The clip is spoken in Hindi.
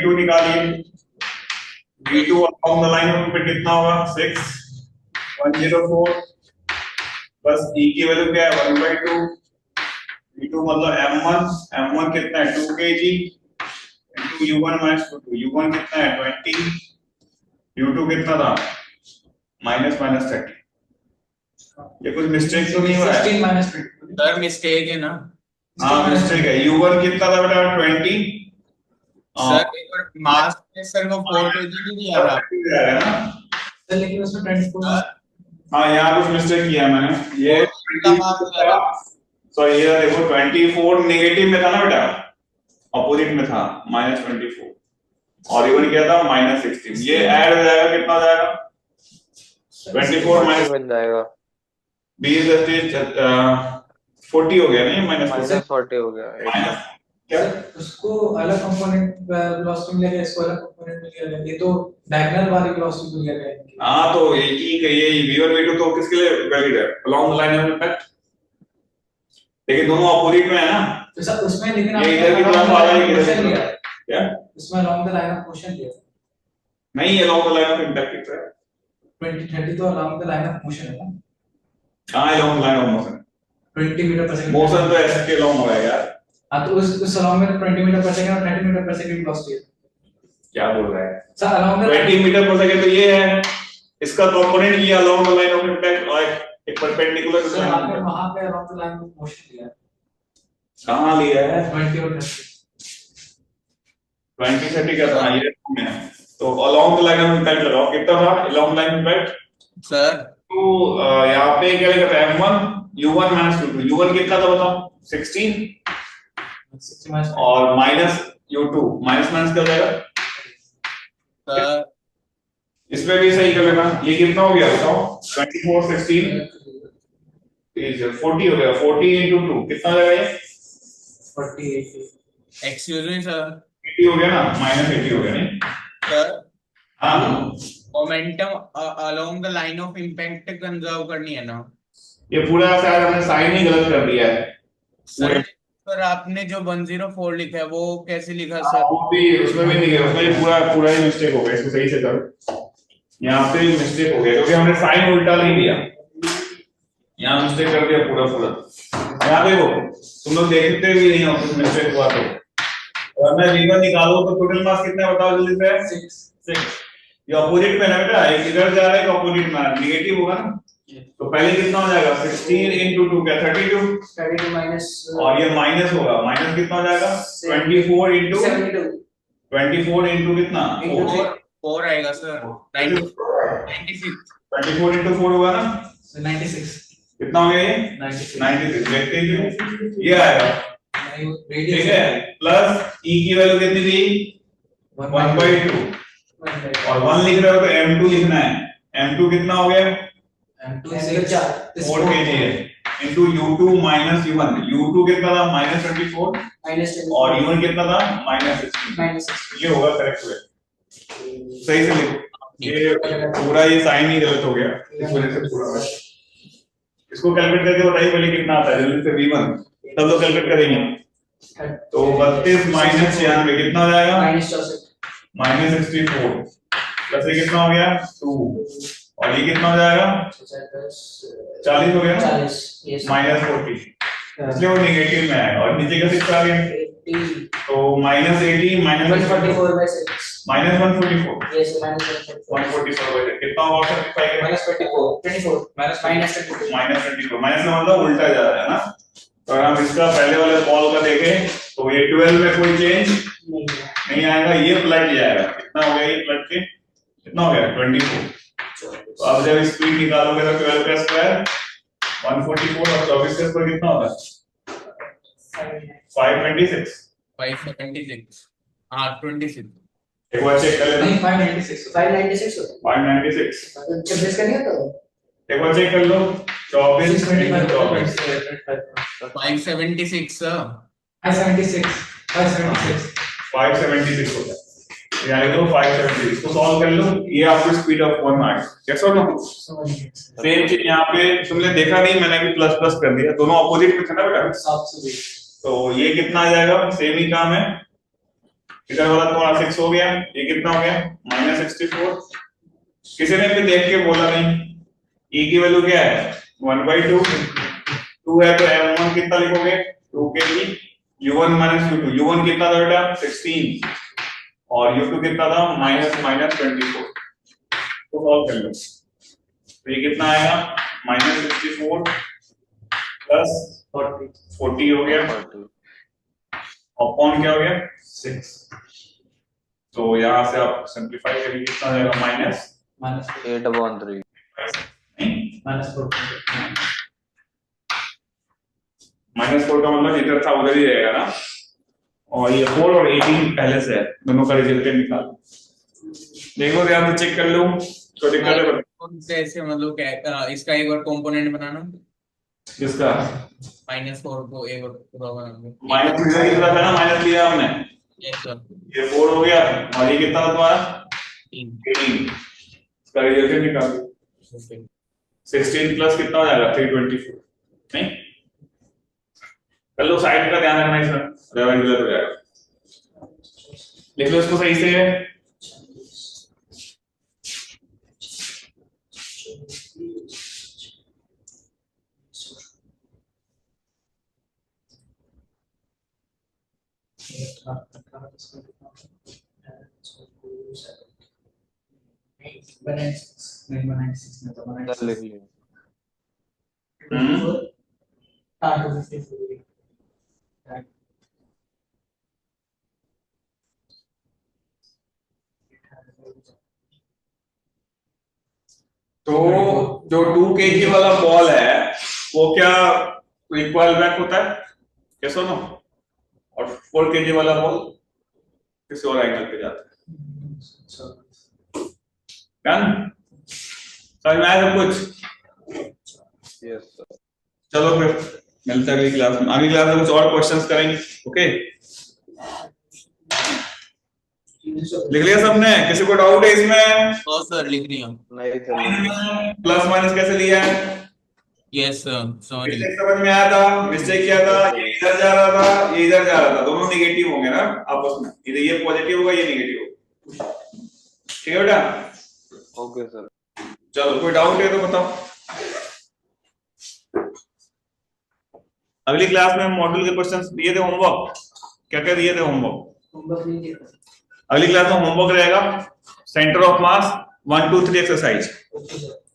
V2 निकालिए। V2 along the line पे कितना होगा 6,104 बस E की वैल्यू क्या है 1/2। V2 मतलब M1 कितना है 2 kg into U1 minus 2 U1 कितना है 20 U2 कितना था -30। ये कुछ मिस्टेक तो नहीं हुआ है? 16 माइनस 20 सर मिस्टेक है ना? हाँ मिस्टेक है। U1 कितना था बेटा 20 सर एक बार मास में सर वो 4 kg भी दिया था ना सर, लेकिन उसमें 24 हाँ यहाँ कुछ मिस्टेक किया मैंने। ये सॉरी ये देखो 24 नेगेटिव में था ना बेटा, अपोजिट में था -24 और इवन क्या था -16। ये ऐड हो जाएगा कितना हो जाएगा 24 माइनस बन जाएगा 20 40 हो गया नहीं -40 हो गया माइनस क्या उसको अलग कंपोनेंट वेलोसिटी मिलेगा, इसको अलग कंपोनेंट मिलेगा। ये तो डायगोनल वाली वेलोसिटी मिलेगा। हाँ तो एक ही ये V1 V2 तो किसके लिए वैलिड है along the line of impact, लेकिन दोनों अपोजिट में है ना। तो सर उसमें लेकिन ये इधर की तरफ आ रहा है इधर की लिया तरफ क्या उसमें along the line of motion लिया नहीं along the line of impact कितना है 20-30 तो along the line of motion है ना। कहाँ along the line of motion 20 metre पर सेकंड मोशन तो ऐसे के अलोंग होगा यार। हाँ तो उस अलोंग में 20 मीटर पर सेकंड और 30 मीटर पर सेकंड वेलोसिटी है। क्या बोल रहा है सर अलोंग द 20 मीटर पर सेकंड तो ये है इसका कंपोनेंट ये along the line of impact और एक परपेंडिकुलर सर आपने वहां पे along the line of motion लिया है। कहाँ लिया है 20 और 30 20 30 का था ये में है। तो along the line of impact लगाओ कितना था along the line impact sir. तो यहाँ पे क्या लिखा था M1 U1 minus U2 U1 कितना था बताओ 16 और माइनस U2 माइनस माइनस क्या हो जाएगा सर इसमें भी सही कर लेना। ये कितना हो गया बताओ 24 16 40 हो गया 40 into 2 कितना हो जाएगा ये 48 एक्सक्यूज मी सर 80 हो गया ना -80 हो गया नहीं सर हाँ momentum along the line of impact conserve करनी है ना। ये पूरा शायद हमने साइन ही गलत कर दिया है सर पर आपने जो 104 लिखा है वो कैसे लिखा सर? वो भी उसमें भी नहीं है उसमें पूरा ही मिस्टेक हो गया। इसको सही से करो यहाँ पे मिस्टेक हो गया क्योंकि हमने साइन उल्टा नहीं लिया यहाँ मिस्टेक कर दिया पूरा। यहाँ देखो तुम लोग देखते भी नहीं हो कुछ मिस्टेक हुआ तो और मैं V1 निकालो तो टोटल मास कितना है बताओ जल्दी से 6 ये अपोजिट में है बेटा एक इधर जा रहा है अपोजिट में नेगेटिव होगा ना तो पहले कितना हो जाएगा 16 into 2 क्या 32 माइनस और ये माइनस होगा माइनस कितना हो जाएगा 24 into 24 into कितना 4 आएगा सर 96 24 into 4 होगा ना 96 कितना हो गया ये 96 देखते हैं ये आएगा ठीक है प्लस E की वैल्यू कितनी थी 1/2 और 1 लिख रहे हो तो M2 लिखना है M2 कितना हो गया 4 kg है into U2 minus U1 U2 कितना था -24 और U1 कितना था -16 ये होगा करेक्ट वे सही से लिखो। ये पूरा ये साइन ही गलत हो गया इस वजह से पूरा हुआ। इसको कैलकुलेट करके बताइए पहले कितना आता है जल्दी से V1 तब लोग कैलकुलेट करेंगे तो 32 माइनस 96 कितना हो जाएगा -64 प्लस ये कितना हो गया 2 और ये कितना हो जाएगा 40 हो गया ना -40 इसलिए वो नेगेटिव में आएगा और नीचे का 6 आ गया तो -80 -144 कितना होगा 35 माइनस का मतलब उल्टा जा रहा है ना। तो अगर हम इसका पहले वाले बॉल का देखें तो ये 12 में कोई चेंज नहीं आएगा ये पलट जाएगा कितना हो गया ये पलट के कितना हो गया 24 तो अब जब स्पीड निकालोगे तो 12 का स्क्वायर 144 और 24 का स्क्वायर कितना होगा 526 हाँ 26 एक बार चेक कर लेना नहीं 596 होता है 596 26 का नहीं होता एक बार चेक कर लो 24 576 सर 576 होता है यानी तो 576 इसको सॉल्व कर लो ये आपको स्पीड ऑफ 1 मार्क्स कैसे होगा सेम चीज यहाँ पे तुमने देखा नहीं मैंने भी प्लस प्लस कर दिया दोनों अपोजिट में थे ना बेटा 720 तो ये कितना आ जाएगा सेम ही काम है इधर वाला तुम्हारा 6 हो गया, ये कितना हो गया -64। किसी ने भी देख के बोला नहीं e की वैल्यू क्या है 1/2, 2 है तो m1 कितना लिखोगे 2 kg, u1 - u2, u1 कितना था बेटा 16 और u2 कितना था -24। तो सॉल्व कर लो, तो ये कितना आएगा -64 प्लस 40 हो गया अपॉन क्या हो गया 6। तो यहां से आप सिंपलीफाई करिए, कितना आ जाएगा -8/3 -4 का मतलब जिधर था उधर ही रहेगा ना, और ये 4 और 18 पहले से है, दोनों का रिजल्ट निकाल देखो, ध्यान से चेक कर लो, छोटे कर ले कौन से ऐसे मतलब क्या इसका एक और कंपोनेंट बनाना, किसका -4 को एक और पूरा बनाना। माइनस कितना था ना, माइनस लिया हमने, यस सर। ये 4 हो गया और ये कितना था तुम्हारा 18, इसका रिजल्ट निकाल 16 प्लस कितना हो जाएगा 324, नहीं कर लो, साइड का ध्यान रखना, इसमें रेक्टेंगुलर हो जाएगा, लिख लो इसको सही से। लिख लिया। तो जो 2 kg वाला बॉल है वो क्या इक्वल बैक होता है, कैसे ना, और 4 kg वाला बॉल किसी और एंगल पे जाता है, डन, समझ में आया सब कुछ? Yes sir. चलो फिर मिलते हैं अगली क्लास में, अगली क्लास में कुछ और क्वेश्चंस करेंगे, ओके। लिख लिया सबने, किसी को डाउट है इसमें? और सर लिख रही हूँ। नहीं सर, प्लस माइनस कैसे लिया है? Yes sir sorry. मिस्टेक समझ में आया था, मिस्टेक क्या था, ये इधर जा रहा था, ये इधर जा रहा था, दोनों नेगेटिव होंगे ना आपस में, इधर ये पॉजिटिव होगा ये नेगेटिव होगा, ठीक है बेटा? Okay sir. चलो कोई डाउट है तो बताओ। अगली क्लास में मॉड्यूल के क्वेश्चंस दिए थे, होमवर्क क्या क्या दिए थे होमवर्क? अगली क्लास में होमवर्क रहेगा सेंटर ऑफ मास 1 2 3 एक्सरसाइज,